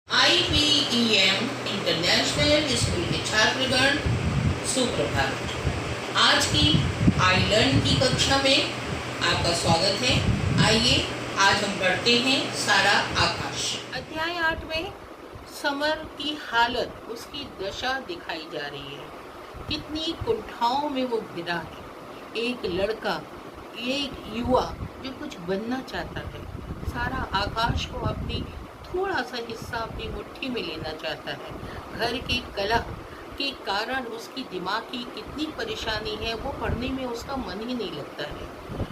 IPEM international school के छात्रगण सुप्रभात। आज की आई लर्न की कक्षा में आपका स्वागत है। आइए आज हम पढ़ते हैं सारा आकाश। अध्याय 8 में समर की हालत, उसकी दशा दिखाई जा रही है। कितनी कुंठाओं में वो घिरा है। एक लड़का, एक युवा जो कुछ बनना चाहता है, सारा आकाश को अपनी थोड़ा सा हिस्सा अपनी मुट्ठी में लेना चाहता है। घर की कलह के कारण उसकी दिमाग की कितनी परेशानी है, वो पढ़ने में उसका मन ही नहीं लगता है।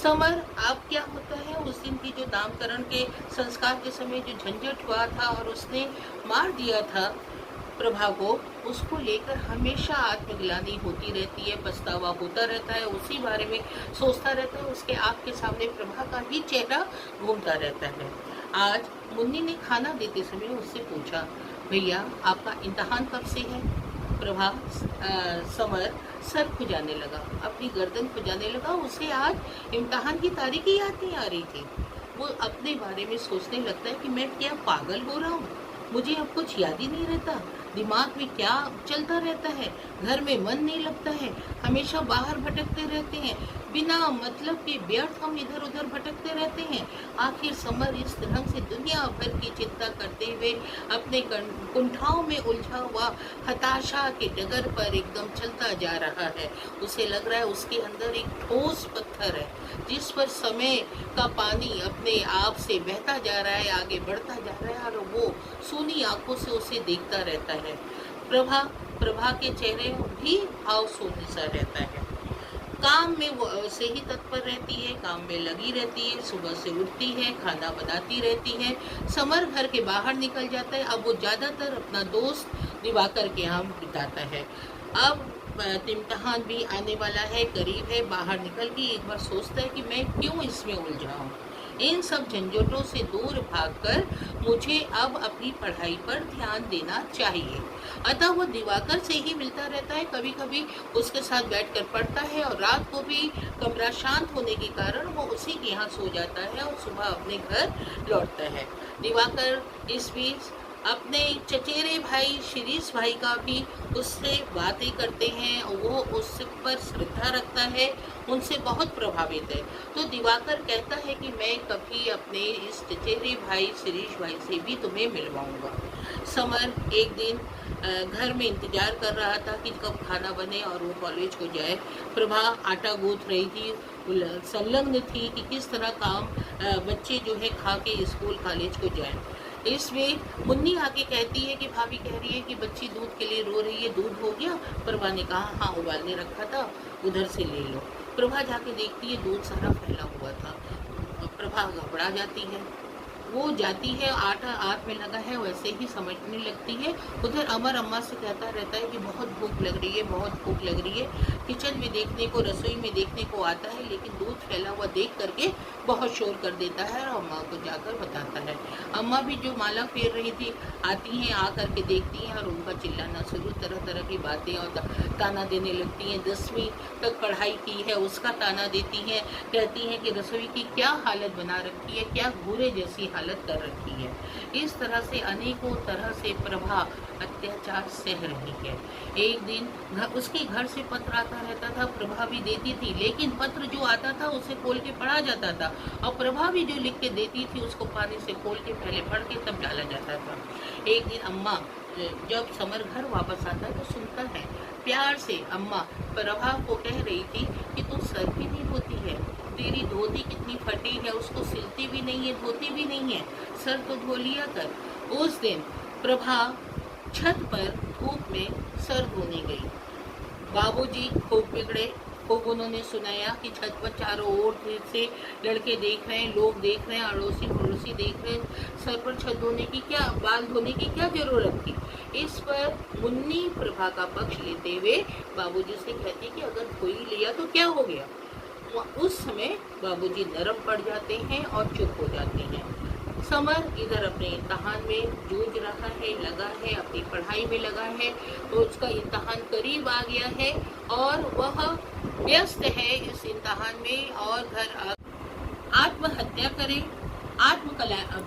समर अब क्या होता है, उस दिन की जो नामकरण के संस्कार के समय जो झंझट हुआ था और उसने मार दिया था प्रभा को, उसको लेकर हमेशा आत्मग्लानि होती रहती है, पछतावा होता रहता है, उसी बारे में सोचता रहता है। उसके आँख के सामने प्रभा का ही चेहरा घूमता रहता है। आज मुन्नी ने खाना देते समय उससे पूछा, भैया आपका इम्तहान कब से है? प्रभा समर सर खुजाने लगा, अपनी गर्दन खुजाने लगा। उसे आज इम्तहान की तारीख ही याद नहीं आ रही थी। वो अपने बारे में सोचने लगता है कि मैं क्या पागल हो रहा हूँ, मुझे अब कुछ याद ही नहीं रहता, दिमाग में क्या चलता रहता है, घर में मन नहीं लगता है, हमेशा बाहर भटकते रहते हैं, बिना मतलब के व्यर्थ हम इधर उधर भटकते रहते हैं। आखिर समर इस तरह से दुनिया भर की चिंता करते हुए अपने कुंठाओं में उलझा हुआ हताशा के डगर पर एकदम चलता जा रहा है। उसे लग रहा है उसके अंदर एक ठोस पत्थर है जिस पर समय का पानी अपने आप से बहता जा रहा है, आगे बढ़ता जा रहा है, और वो सूनी आंखों से उसे देखता रहता है। प्रभा के चेहरे भी भाव शून्य सा रहता है। काम में वो से ही तत्पर रहती है, काम में लगी रहती है, सुबह से उठती है, खाना बनाती रहती है। समर घर के बाहर निकल जाता है। अब वो ज़्यादातर अपना दोस्त दिवाकर के यहाँ बिताता है। अब इम्तहान भी आने वाला है, करीब है। बाहर निकल के एक बार सोचता है कि मैं क्यों इसमें उलझा हूँ। इन सब झंझटों से दूर भागकर मुझे अब अपनी पढ़ाई पर ध्यान देना चाहिए। अतः वो दिवाकर से ही मिलता रहता है, कभी कभी उसके साथ बैठकर पढ़ता है, और रात को भी कमरा शांत होने के कारण वो उसी के यहाँ सो जाता है और सुबह अपने घर लौटता है। दिवाकर इस बीच अपने चचेरे भाई शिरीष भाई का भी उससे बातें करते हैं, वो उस पर श्रद्धा रखता है, उनसे बहुत प्रभावित है। तो दिवाकर कहता है कि मैं कभी अपने इस चचेरे भाई शिरीष भाई से भी तुम्हें मिलवाऊंगा। समर एक दिन घर में इंतजार कर रहा था कि कब खाना बने और वो कॉलेज को जाए। प्रभा आटा गूंथ रही थी, संलग्न थी कि किस तरह काम बच्चे जो है खा के स्कूल कॉलेज को जाए। इसमें मुन्नी आके कहती है कि भाभी कह रही है कि बच्ची दूध के लिए रो रही है, दूध हो गया? प्रभा ने कहा हाँ, उबालने रखा था, उधर से ले लो। प्रभा जाके देखती है दूध सारा फैला हुआ था। प्रभा घबरा जाती है, वो जाती है, आटा आँख में लगा है वैसे ही समझने लगती है। उधर अमर अम्मा से कहता रहता है कि बहुत भूख लग रही है, बहुत भूख लग रही है। किचन में देखने को, रसोई में देखने को आता है, लेकिन दूध फैला हुआ देख करके बहुत शोर कर देता है और अम्मा को जाकर बताता है। अम्मा भी जो माला फेर रही थी आती हैं, आ करके देखती हैं और उनका चिल्लाना शुरू, तरह तरह की बातें और ताना देने लगती हैं। 10वीं तक पढ़ाई की है उसका ताना देती हैं, कहती हैं कि रसोई की क्या हालत बना रखी है, क्या घूरे जैसी हालत कर रखी है। इस तरह से अनेकों तरह से प्रभा अत्याचार सह रही है। एक दिन उसके घर से पत्र आता रहता था, प्रभा भी देती थी, लेकिन पत्र जो आता था उसे खोल के पढ़ा जाता था, और प्रभा भी जो लिख के देती थी उसको पानी से खोल के पहले पढ़ के तब डाला जाता था। एक दिन अम्मा जब समर घर वापस आता है तो सुनता है प्यार से अम्मा प्रभा को कह रही थी कि तू सर भी नहीं धोती है, तेरी धोती कितनी फटी है, उसको सिलती भी नहीं है, धोती भी नहीं है, सर तो धो लिया कर। उस दिन प्रभा छत पर धूप में सर धोने गई। बाबूजी खूब बिगड़े, खूब उन्होंने सुनाया कि छत पर चारों ओर से लड़के देख रहे हैं, लोग देख रहे हैं, अड़ोसी पड़ोसी देख रहे हैं, सर पर छत धोने की क्या, बाल धोने की क्या जरूरत थी। इस पर मुन्नी प्रभा का पक्ष लेते हुए बाबूजी से कहती कि अगर धो ही लिया तो क्या हो गया। उस समय बाबूजी नरम पड़ जाते हैं और चुप हो जाते हैं। समर इधर अपने इम्तहान में जूझ रहा है, लगा है, अपनी पढ़ाई में लगा है, तो उसका इम्तहान करीब आ गया है और वह व्यस्त है इस इम्तहान में, और घर आत्महत्या करे,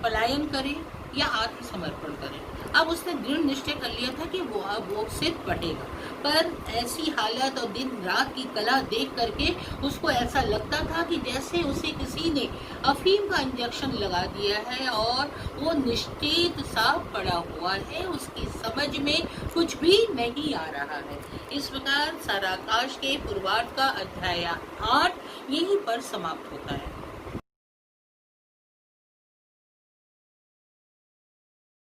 पलायन करे या आत्मसमर्पण करें। अब उसने दृढ़ निश्चय कर लिया था कि वो सिर्फ पढ़ेगा, पर ऐसी हालत और दिन रात की कला देख करके उसको ऐसा लगता था कि जैसे उसे किसी ने अफीम का इंजेक्शन लगा दिया है और वो निश्चित सा पड़ा हुआ है, उसकी समझ में कुछ भी नहीं आ रहा है। इस प्रकार साराकाश के पूर्वार्ध का अध्याय 8 यहीं पर समाप्त होता है।